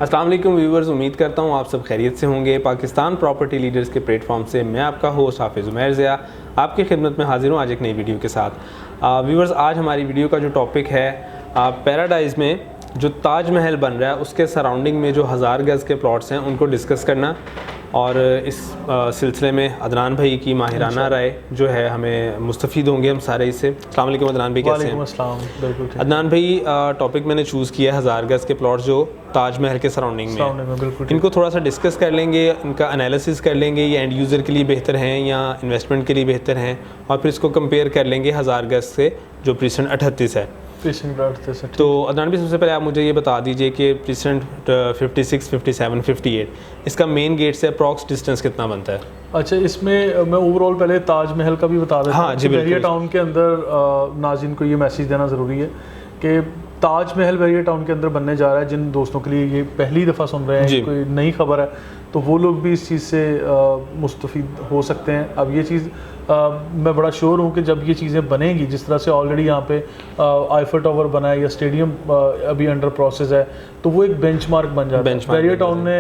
अस्सलाम वालेकुम व्यूवर्स, उम्मीद करता हूँ आप सब खैरियत से होंगे। पाकिस्तान प्रॉपर्टी लीडर्स के प्लेटफॉर्म से मैं आपका होस्ट हाफिज़ उमैर ज़िया आपकी खिदमत में हाजिर हूँ आज एक नई वीडियो के साथ। व्यूवर्स, आज हमारी वीडियो का जो टॉपिक है पैराडाइज़ में जो ताज महल बन रहा है उसके सराउंडिंग में जो 1000 गज़ के प्लॉट्स हैं उनको डिस्कस करना, और इस सिलसिले में अदनान भाई की माहिराना राय जो है हमें मुस्तफ़ीद होंगे हम सारे इससे। अस्सलाम वालेकुम अदनान भाई, कैसे हैं? बिल्कुल। अदनान भाई, टॉपिक मैंने चूज़ किया है 1000 गज़ के प्लॉट्स जो ताज महल के सराउंडिंग में। बिल्कुल। इनको थोड़ा सा डिस्कस कर लेंगे, इनका एनालिसिस कर लेंगे, ये एंड यूज़र के लिए बेहतर हैं या इन्वेस्टमेंट के लिए बेहतर हैं, और फिर इसको कंपेयर कर लेंगे 1000 गज़ से जो प्रीसेंट 38 है। तो अदनान भी सबसे पहले आप मुझे ये बता दीजिए कि प्रीसेंट 56, 57, 58 इसका मेन गेट से अप्रॉक्स डिस्टेंस कितना बनता है? अच्छा, इसमें मैं ओवरऑल पहले ताजमहल का भी बता देता हूँ। हाँ जी, बहरिया टाउन के अंदर नाज़रीन को ये मैसेज देना ज़रूरी है कि ताजमहल बहरिया टाउन के अंदर बनने जा रहा है। जिन दोस्तों के लिए ये पहली दफ़ा सुन रहे हैं, कोई नई खबर है, तो वो लोग भी इस चीज़ से मुस्तफ़ीद हो सकते हैं। अब ये चीज़ मैं बड़ा श्योर हूँ कि जब ये चीज़ें बनेंगी, जिस तरह से ऑलरेडी यहाँ पे आईफल टावर बना है या स्टेडियम अभी अंडर प्रोसेस है, तो वो एक बेंचमार्क बन जाता है। बहरिया टाउन ने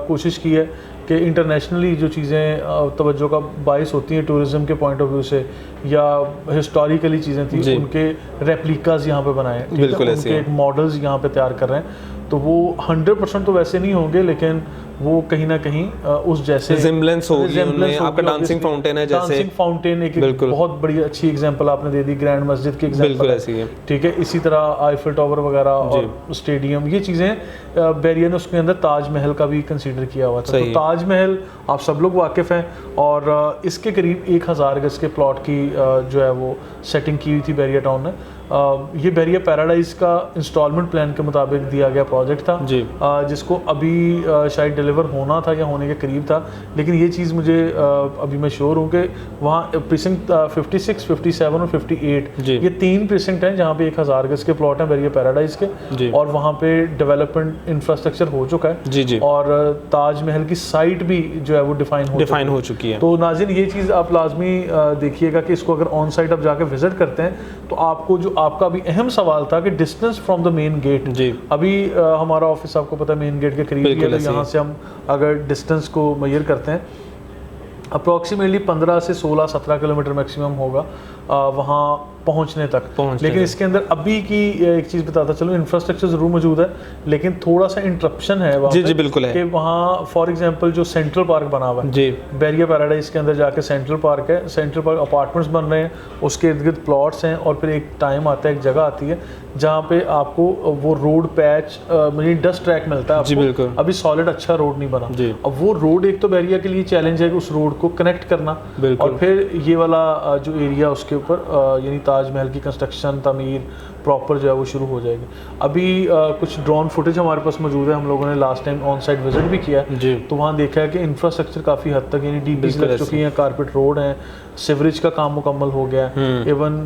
कोशिश की है कि इंटरनेशनली जो चीज़ें तवज्जो का बाइस होती हैं टूरिज़म के पॉइंट ऑफ व्यू से या हिस्टोरिकली चीज़ें थी, उनके रेप्लिकाज यहाँ पे बनाए हैं, उनके एक मॉडल्स यहाँ पे तैयार कर रहे हैं। तो वो 100% तो वैसे नहीं होंगे, लेकिन वो कहीं ना कहीं उस जैसे रिजेम्बलेंस होगी उनमें। आपका डांसिंग फाउंटेन है, जैसे डांसिंग फाउंटेन एक बहुत बड़ी अच्छी एग्जांपल आपने दे दी, ग्रैंड मस्जिद की एग्जांपल ऐसी है, ठीक है। इसी तरह आईफल टावर वगैरह और स्टेडियम, ये चीज़ें बहरिया ने उसके अंदर ताजमहल का भी कंसीडर किया हुआ था। तो ताजमहल आप सब लोग वाकिफ़ हैं, और इसके करीब 1000 गज के प्लॉट की जो है वो सेटिंग की हुई थी बहरिया टाउन ने। ये बहरिया पैराडाइज का इंस्टॉलमेंट प्लान के मुताबिक दिया गया प्रोजेक्ट था, जिसको अभी शायद डिलीवर होना था या होने के करीब था। लेकिन ये चीज़ मुझे अभी मैं श्योर हूँ कि वहाँ प्रीसिंक्ट 56, 57 और 58 ये 3 प्रीसिंक्ट हैं जहाँ पे 1000 गज के प्लॉट हैं बहरिया पैराडाइज के, और वहाँ पे डेवलपमेंट इंफ्रास्ट्रक्चर हो चुका है, और ताजमहल की साइट भी जो है वो डिफाइन हो चुकी है। तो नाज़रीन, ये चीज़ आप लाजमी देखिएगा कि इसको अगर ऑन साइट आप जाके विजिट करते हैं तो आपको जो आपका भी अहम सवाल था कि distance from the main gate, अभी हमारा ऑफिस आपको पता है मेन गेट के करीब है, तो यहाँ से हम अगर डिस्टेंस को मेजर करते हैं अप्रॉक्सीमेटली 15 से 16-17 किलोमीटर मैक्सिमम होगा वहाँ पहुँचने तक। लेकिन इसके अंदर अभी की एक चीज़ बताता चलो, इंफ्रास्ट्रक्चर ज़रूर मौजूद है, लेकिन थोड़ा सा इंटरप्शन है वहाँ। जी बिल्कुल है कि वहाँ फॉर एग्जांपल जो सेंट्रल पार्क बना हुआ है बहरिया पैराडाइज के अंदर जाके, सेंट्रल पार्क है, सेंट्रल पार्क अपार्टमेंट्स बन रहे हैं, उसके इर्द गिर्द प्लॉट्स हैं, और फिर एक टाइम आता है, एक जगह आती है जहाँ पे आपको वो रोड पैच मुझे डस्ट ट्रैक मिलता है आपको। अभी सॉलिड अच्छा रोड नहीं बना। अब वो रोड एक तो बहरिया के लिए चैलेंज है कि उस रोड को कनेक्ट करना, और फिर ये वाला जो एरिया उसके ऊपर यानी ताजमहल की कंस्ट्रक्शन तमीर प्रॉपर जो है वो शुरू हो जाएगी। अभी कुछ ड्रोन फुटेज हमारे पास मौजूद है, हम लोगों ने last time on site visit भी किया है, तो वहाँ देखा है कि इंफ्रास्ट्रक्चर काफ़ी हद तक यानी डीपीज लग चुकी हैं, कारपेट रोड हैं, सीवरेज का काम मुकम्मल हो गया है, इवन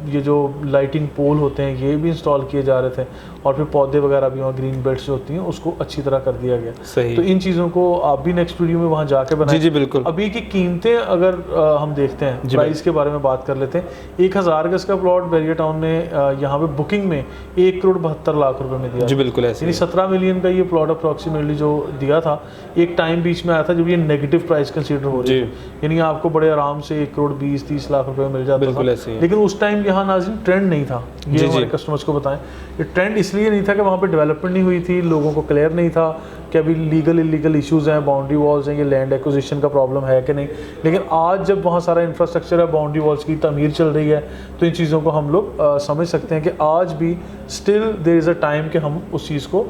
ये जो लाइटिंग पोल होते हैं ये भी इंस्टॉल किए जा रहे थे, और फिर पौधे वगैरह भी वहाँ ग्रीन बेल्ट्स जो होती हैं उसको अच्छी तरह कर दिया गया। तो इन चीज़ों को आप भी नेक्स्ट वीडियो में वहाँ जाके बनाएं। जी बिल्कुल। अभी की कीमतें अगर हम देखते हैं, प्राइस के बारे में बात कर लेते हैं। 1000 गज का प्लॉट बहरिया टाउन ने यहाँ पे बुकिंग में 1,72,00,000 रुपए में दिया। जी बिल्कुल ऐसे, यानी 17 मिलियन का ये प्लॉट अप्रॉक्सीमेटली जो दिया था। एक टाइम बीच में आया था जब ये नेगेटिव प्राइस कंसीडर हो रही थी, यानी आपको बड़े आराम से 1,20,30 लाख रुपए मिल जाता था। लेकिन उस टाइम यहाँ नाज़रीन ट्रेंड नहीं था, ये हमारे कस्टमर्स को बताएं। ये ट्रेंड इसलिए नहीं था कि वहाँ पे डेवलपमेंट नहीं हुई थी, लोगों को क्लियर नहीं था कि अभी लीगल इलीगल इश्यूज़ हैं, बाउंड्री वॉल्स हैं, ये लैंड एक्विजिशन का प्रॉब्लम है कि नहीं। लेकिन आज जब वहाँ सारा इंफ्रास्ट्रक्चर है, बाउंड्री वॉल्स की तमीर चल रही है, तो इन चीज़ों को हम लोग समझ सकते हैं कि आज भी still there is a time कि हम उस चीज़ को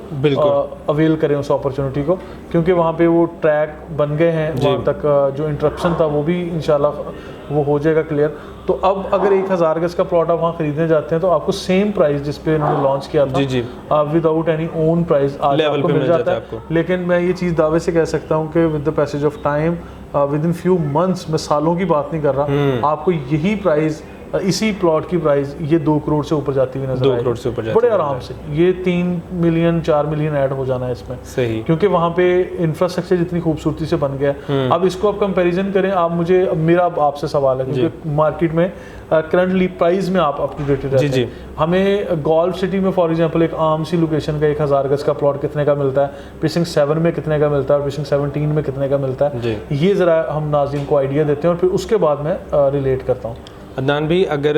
अवेल करें, उस अपॉर्चुनिटी को, क्योंकि वहाँ पे वो ट्रैक बन गए हैं, वहाँ तक जो इंटरप्शन था वो भी इंशाल्लाह वो हो जाएगा क्लियर। तो अब अगर 1000 गज का प्लॉट आप वहाँ खरीदने जाते हैं तो आपको सेम प्राइस जिस पे इन्होंने लॉन्च किया था विदाउट एनी ओन प्राइस आज आपको मिल जाता है। लेकिन मैं ये चीज़ दावे से कह सकता हूँ कि with the passage of time, with in few months, मैं सालों की बात नहीं कर रहा, आपको यही प्राइस इसी प्लॉट की प्राइस ये 2 करोड़ से ऊपर जाती हुई नजर 2 करोड़ से ऊपर जाती बड़े आराम से। ये 3 मिलियन 4 मिलियन ऐड हो जाना है इसमें, सही, क्योंकि वहाँ पे इंफ्रास्ट्रक्चर जितनी खूबसूरती से बन गया। अब इसको आप कंपैरिजन करें, आप मुझे, मेरा आपसे सवाल है, क्योंकि मार्केट में करंटली प्राइस में आप अपडेटेड रहते हैं, हमें गोल्फ सिटी में फॉर एग्जांपल एक आम सी लोकेशन का 1000 गज का प्लॉट कितने का मिलता है, प्रीसिंक्ट 7 में कितने का मिलता है, प्रीसिंक्ट 17 में कितने का मिलता है, ये ज़रा हम नाज़रीन को आइडिया देते हैं और फिर उसके बाद मैं रिलेट करता हूँ। अदनान भाई, अगर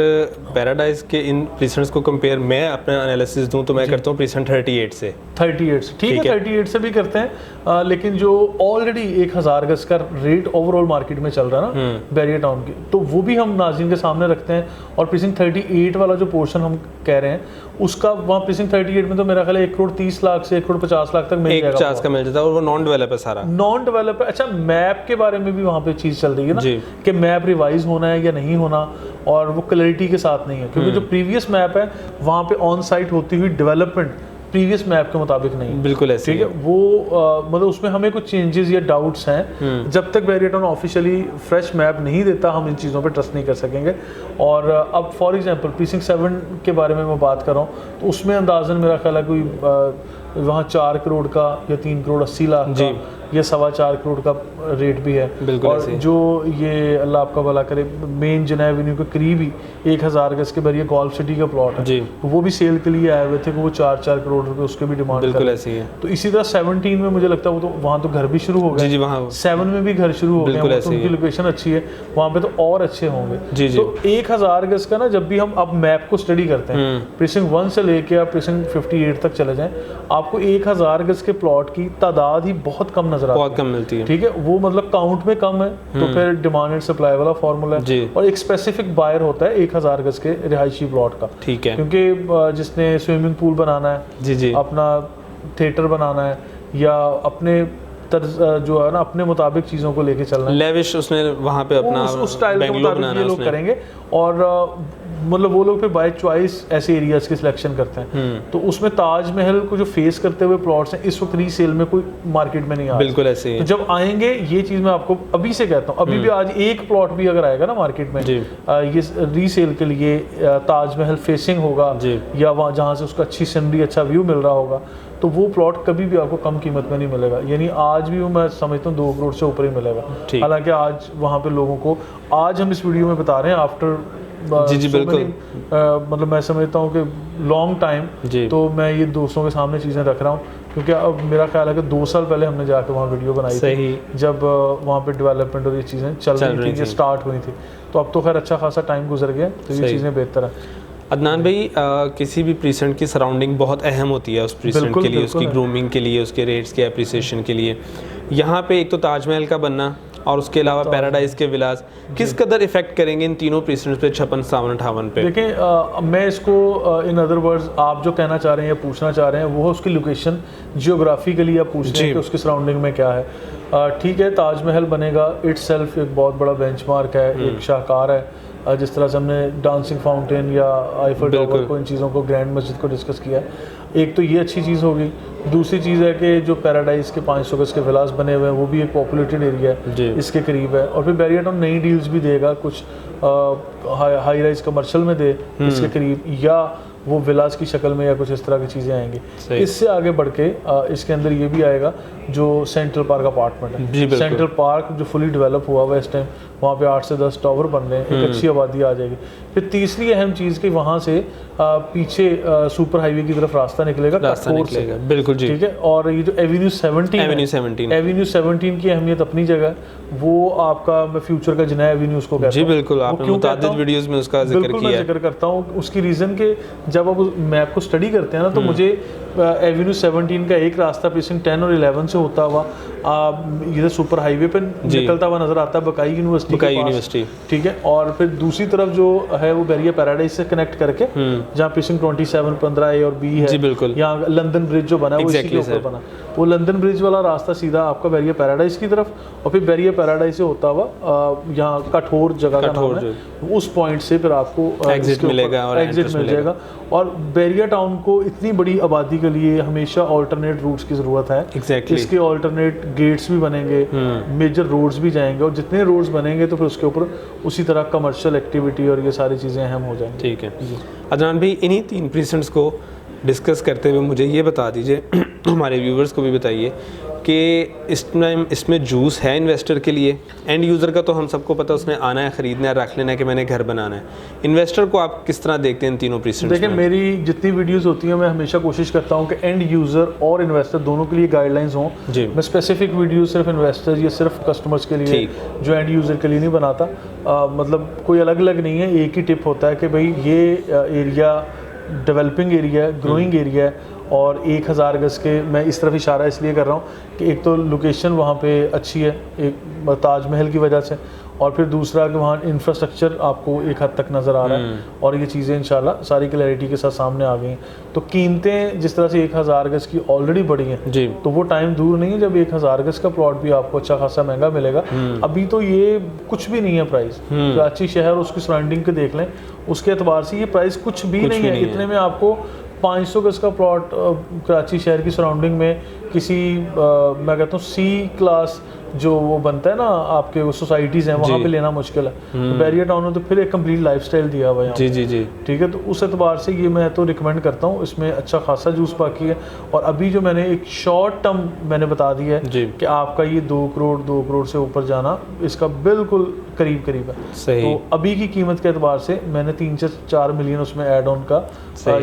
पैराडाइज के इन प्रीसेंट्स को कंपेयर मैं अपना एनालिसिस दूं तो मैं करता हूँ प्रीसेंट 38 से। 38 से ठीक है, 38 से भी करते हैं, लेकिन जो ऑलरेडी 1000 गज का रेट ओवरऑल मार्केट में चल रहा है ना बैरियर टाउन की, तो वो भी हम नाज़रीन के सामने रखते हैं। और प्रीसिंक्ट 38 वाला जो पोर्शन हम कह रहे हैं उसका, वहाँ प्रीसिंक्ट 38 में तो मेरा ख्याल है 1 करोड़ 30 लाख से 1 करोड़ 50 लाख तक मिल जाएगा, 50 का मिल जाता है, और वो नॉन डेवलप है सारा, नॉन डेवलप है। अच्छा, मैप के बारे में भी वहाँ पे चीज़ चल रही है ना कि मैप रिवाइज होना है या नहीं होना, और वो क्लैरिटी के साथ नहीं है, क्योंकि जो प्रीवियस मैप है वहाँ पे ऑन साइट होती हुई डेवलपमेंट प्रीवियस मैप के मुताबिक नहीं, बिल्कुल ऐसे, ठीक है। वो मतलब उसमें हमें कुछ चेंजेस या डाउट्स हैं, जब तक barrier town officially fresh map नहीं देता हम इन चीज़ों पे ट्रस्ट नहीं कर सकेंगे। और अब फॉर एग्जांपल प्रीसिंक्ट 7 के बारे में मैं बात कर रहा हूँ, तो उसमें अंदाज़न मेरा ख्याल है कोई वहाँ 4 करोड़ का या 3 करोड़ 80 लाख का या 4.25 करोड़ का रेट भी है। और जो ये अल्लाह आपका भला करे मेन जना एवेन्यू के करीब ही 1000 गज के बैरियर गोल्फ सिटी का प्लॉट है, तो वो भी सेल के लिए आए हुए थे कि वो 4 करोड़ रुपए उसके भी डिमांड कर रहे हैं। तो इसी तरह 17 में मुझे लगता है वो तो वहाँ तो घर भी शुरू हो गए, 7 में भी घर शुरू हो गए, तो उनकी लोकेशन अच्छी है, वहाँ पे तो और अच्छे होंगे। तो 1000 गज का ना, जब भी हम अब मैप को स्टडी करते हैं, प्रीसिंक्ट 1 से लेके आप प्रीसिंक्ट 58 तक चले जाएं, आपको 1000 गज के प्लॉट की तादाद ही बहुत कम बहुत कम मिलती है, ठीक है। वो मतलब काउंट में कम है, तो फिर डिमांड एंड सप्लाई वाला फार्मूला है, और एक स्पेसिफिक बायर होता है 1000 गज के रिहायशी प्लॉट का, ठीक है, क्योंकि जिसने स्विमिंग पूल बनाना है, अपना थिएटर बनाना है, या अपने जो है ना अपने मुताबिक चीज़ों को लेके चलना है, लेविश उसने वहाँ पे अपना उस स्टाइल के मुताबिक ये लोग करेंगे, और मतलब वो लोग फिर बाय चॉइस ऐसे एरियाज की सिलेक्शन करते हैं। तो उसमें ताजमहल को जो फेस करते हुए प्लॉट्स हैं इस वक्त रीसेल में कोई मार्केट में नहीं आ रहा, बिल्कुल ऐसे ही। तो जब आएंगे, ये चीज़ मैं आपको अभी से कहता हूँ, अभी भी आज एक प्लॉट भी अगर आएगा ना मार्केट में ये रीसेल के लिए, ताजमहल फेसिंग होगा या वहाँ जहाँ से उसका अच्छी सीनरी अच्छा व्यू मिल रहा होगा, तो वो प्लॉट कभी भी आपको कम कीमत में नहीं मिलेगा, यानी आज भी वो मैं समझता हूँ 2 करोड़ से ऊपर ही मिलेगा। हालांकि आज वहाँ पे लोगों को, आज हम इस वीडियो में बता रहे हैं आफ्टर बिल्कुल मतलब मैं समझता हूँ कि लॉन्ग टाइम, तो मैं ये दोस्तों के सामने चीज़ें रख रहा हूँ, क्योंकि अब मेरा ख्याल है कि 2 साल पहले हमने जाकर वहाँ वीडियो बनाई थी, जब वहाँ पे डेवलपमेंट और ये चीज़ें चल रही थी, स्टार्ट हुई थी, तो अब तो खैर अच्छा खासा टाइम गुजर गया, तो ये चीज़ें बेहतर है। अदनान भाई, किसी भी प्रीसेंट की सराउंडिंग बहुत अहम होती है उस प्रीसेंट के लिए, उसकी ग्रूमिंग के लिए, उसके रेट्स के एप्रिसिएशन के लिए। यहाँ पे एक तो ताजमहल का बनना और उसके अलावा पैराडाइज के विलास किस कदर इफेक्ट करेंगे इन तीनों प्रीसेंट्स पे, 56, 57, 58 पे? देखें, मैं इसको इन अदर वर्ड्स आप जो कहना चाह रहे हैं या पूछना चाह रहे हैं वो है उसकी लोकेशन, जियोग्राफिकली आप पूछ रहे हैं कि उसकी सराउंडिंग में क्या है। ठीक है, ताजमहल बनेगा, इटसेल्फ एक बहुत बड़ा बेंचमार्क है, एक शाहकार है, जिस तरह से हमने डांसिंग फाउंटेन या आईफल टावर को, इन चीज़ों को, ग्रैंड मस्जिद को डिस्कस किया, एक तो ये अच्छी चीज़ होगी। दूसरी चीज़ है कि जो पैराडाइज के 500 गज के विलास बने हुए हैं वो भी एक पॉपुलेटेड एरिया है, इसके करीब है। और फिर बैरियर टाउन नई डील्स भी देगा, कुछ हाई राइज कमर्शियल में दे इसके करीब, या वो विलास की शक्ल में या कुछ इस तरह की चीज़ें आएंगी। इससे आगे बढ़ के इसके अंदर ये भी आएगा जो सेंट्रल पार्क अपार्टमेंट है, सेंट्रल पार्क जो फुली डेवलप हुआ हुआ है इस टाइम, वहाँ पे 8 से 10 टावर बन रहे हैं, एक अच्छी आबादी आ जाएगी। फिर तीसरी अहम चीज़ कि वहाँ से पीछे सुपर हाईवे की तरफ रास्ता निकलेगा, बिल्कुल जी, ठीक है। और ये जो एवेन्यू 17 की अहमियत अपनी जगह, वो आपका मैं फ्यूचर का जिना एवेन्यू उसको कहता हूँ जी, बिल्कुल, आपने मुतादिद वीडियोस में उसका जिक्र किया है। मैं जिक्र करता हूँ उसकी रीज़न के जब आप उस मैप को स्टडी करते हैं ना, तो मुझे एवेन्यू 17 का एक रास्ता प्रीसिंक्ट 10 और 11 से होता हुआ इधर सुपर हाईवे पे निकलता हुआ नजर आता है बकाई यूनिवर्सिटी, ठीक है। और फिर दूसरी तरफ जो है वो बैरियर पैराडाइज से कनेक्ट करके, जहाँ प्रीसिंक्ट 27, 15A और B है, बिल्कुल, यहाँ लंदन ब्रिज जो बना है वो इसी के ऊपर बना, वो लंदन ब्रिज वाला रास्ता सीधा आपका बैरियर पैराडाइज की तरफ, और फिर बैरियर पैराडाइज से होता हुआ यहाँ कठोर जगह का नाम है, उस पॉइंट से फिर आपको एग्जिट मिलेगा और एग्जिट मिल जाएगा। और बैरियर टाउन को इतनी बड़ी आबादी के लिए हमेशा ऑल्टरनेट रूट्स की ज़रूरत है, इसके ऑल्टरनेट गेट्स भी बनेंगे, मेजर रोड्स भी जाएंगे, और जितने रोड्स बनेंगे तो फिर उसके ऊपर उसी तरह कमर्शियल एक्टिविटी और ये सारी चीज़ें अहम हो जाएंगी। ठीक है अदनान भाई, इन्हीं 3 प्रीसेंट्स को डिस्कस करते हुए मुझे ये बता दीजिए, हमारे व्यूवर्स को भी बताइए कि इसमें जूस है इन्वेस्टर के लिए। एंड यूज़र का तो हम सबको पता है, उसने आना है, ख़रीदना है, रख लेना है कि मैंने घर बनाना है। इन्वेस्टर को आप किस तरह देखते हैं इन तीनों प्रीसेंट्स? देखिए, मेरी जितनी वीडियोस होती हैं मैं हमेशा कोशिश करता हूं कि एंड यूज़र और इन्वेस्टर दोनों के लिए गाइडलाइंस हों। मैं स्पेसिफिक वीडियो सिर्फ इन्वेस्टर या सिर्फ कस्टमर्स के लिए, जो एंड यूज़र के लिए नहीं बनाता। मतलब कोई अलग अलग नहीं है, एक ही टिप होता है कि भाई ये एरिया डेवलपिंग एरिया है, ग्रोइंग एरिया है, और 1000 गज के, मैं इस तरफ इशारा इसलिए कर रहा हूँ कि एक तो लोकेशन वहाँ पे अच्छी है, एक ताजमहल की वजह से, और फिर दूसरा कि वहाँ इंफ्रास्ट्रक्चर आपको एक हद तक नज़र आ रहा है, और ये चीज़ें इंशाल्लाह सारी क्लैरिटी के साथ सामने आ गई हैं। तो कीमतें जिस तरह से 1000 गज की ऑलरेडी बढ़ी हैं जी, तो वो टाइम दूर नहीं है जब 1000 गज का प्लॉट भी आपको अच्छा खासा महंगा मिलेगा। अभी तो ये कुछ भी नहीं है प्राइस, कराची शहर उसकी सराउंडिंग के देख लें, उसके एतबार से ये प्राइस कुछ भी नहीं है। इतने में आपको 500 गज का प्लॉट कराची शहर की सराउंडिंग में किसी मैं कहता हूँ सी क्लास जो वो बनता है ना, आपके वो सोसाइटीज़ हैं, वहाँ पे लेना मुश्किल है। तो बैरियर टाउन में तो फिर एक कंप्लीट लाइफस्टाइल दिया हुआ है। जी, ठीक है। तो उस एतबार से ये मैं तो रिकमेंड करता हूँ, इसमें अच्छा खासा जूस बाकी है। और अभी जो मैंने एक शॉर्ट टर्म मैंने बता दिया है कि आपका ये 2 करोड़ से ऊपर जाना इसका बिल्कुल करीब है। तो अभी की कीमत के एतबार से मैंने 3 से 4 मिलियन उसमें एड ऑन का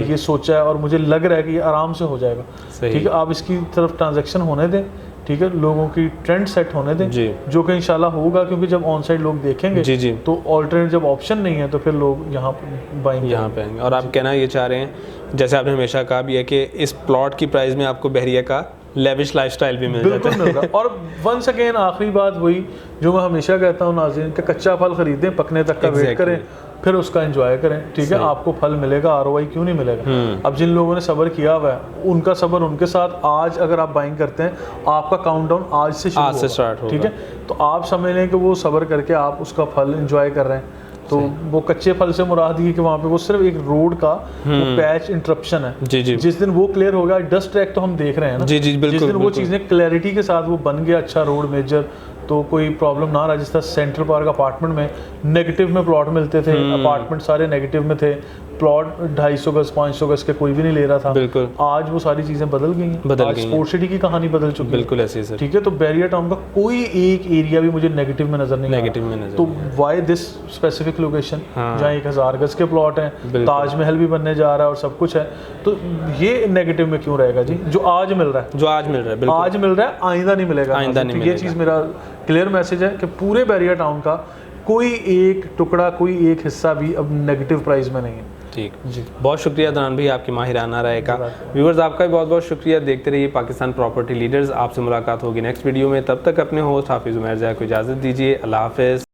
ये सोचा है, और मुझे लग रहा है कि ये आराम से हो जाएगा। ठीक है, आप इसकी तरफ ट्रांजैक्शन होने दें, ठीक है, लोगों की ट्रेंड सेट होने दें, जो कि इंशाल्लाह होगा, क्योंकि जब ऑन साइड लोग देखेंगे तो ऑल्टरनेट जब ऑप्शन नहीं है तो फिर लोग यहाँ पे आएंगे। और आप कहना ये चाह रहे हैं, जैसे आपने हमेशा कहा भी है कि इस प्लॉट की प्राइस में आपको बहरिया का लेविश लाइफस्टाइल भी मिल जाता है। और वंस अगेन आखिरी बात वही जो मैं हमेशा कहता हूँ नाज़रीन, कि कच्चा फल खरीदें, पकने तक का वेट करें, फिर उसका एंजॉय करें। ठीक है, आपको फल मिलेगा, ROI क्यों नहीं मिलेगा। अब जिन लोगों ने सब्र किया हुआ है उनका सब्र उनके साथ, आज अगर आप बाइंग करते हैं आपका काउंटडाउन आज से स्टार्ट होगा। ठीक है, तो आप समझ लें कि वो सब्र करके आप उसका फल एंजॉय कर रहे हैं। तो वो कच्चे फल से मुराद ये कि वहाँ पे वो सिर्फ एक रोड का वो पैच इंटरप्शन है। जिस दिन वो क्लियर होगा, डस्ट ट्रैक तो हम देख रहे हैं ना, जिस दिन वो चीज़ें क्लैरिटी के साथ वो बन गया अच्छा रोड मेजर, तो कोई प्रॉब्लम ना रहा। जिस तरह सेंट्रल पार्क अपार्टमेंट में नेगेटिव में प्लॉट मिलते थे, अपार्टमेंट सारे नेगेटिव में थे, प्लॉट 250 गज 500 गज के कोई भी नहीं ले रहा था। बिल्कुल, आज वो सारी चीजें बदल गई हैं, स्पोर्ट सिटी की कहानी बदल चुकी है। बिल्कुल ऐसे ही सर। ठीक है, तो बैरियर टाउन का कोई एक एरिया भी मुझे नेगेटिव में नजर नहीं आ रहा। तो व्हाई दिस स्पेसिफिक लोकेशन जहाँ 1000 गज के प्लॉट हैं, ताजमहल भी बनने जा रहा है और सब कुछ है, तो ये नेगेटिव में क्यों रहेगा जी? जो आज मिल रहा है, आज मिल रहा है, आइंदा नहीं मिलेगा। ये चीज मेरा क्लियर मैसेज है कि पूरे बैरियर टाउन का कोई एक टुकड़ा, कोई एक हिस्सा भी अब नेगेटिव प्राइस में नहीं है। ठीक जी, बहुत शुक्रिया अदनान भाई आपकी माहिराना राय का। व्यूअर्स आपका भी बहुत बहुत शुक्रिया। देखते रहिए पाकिस्तान प्रॉपर्टी लीडर्स। आपसे मुलाकात होगी नेक्स्ट वीडियो में, तब तक अपने होस्ट हाफिज उमैर ज़िया को इजाज़त दीजिए। अल्लाह हाफ़िज़।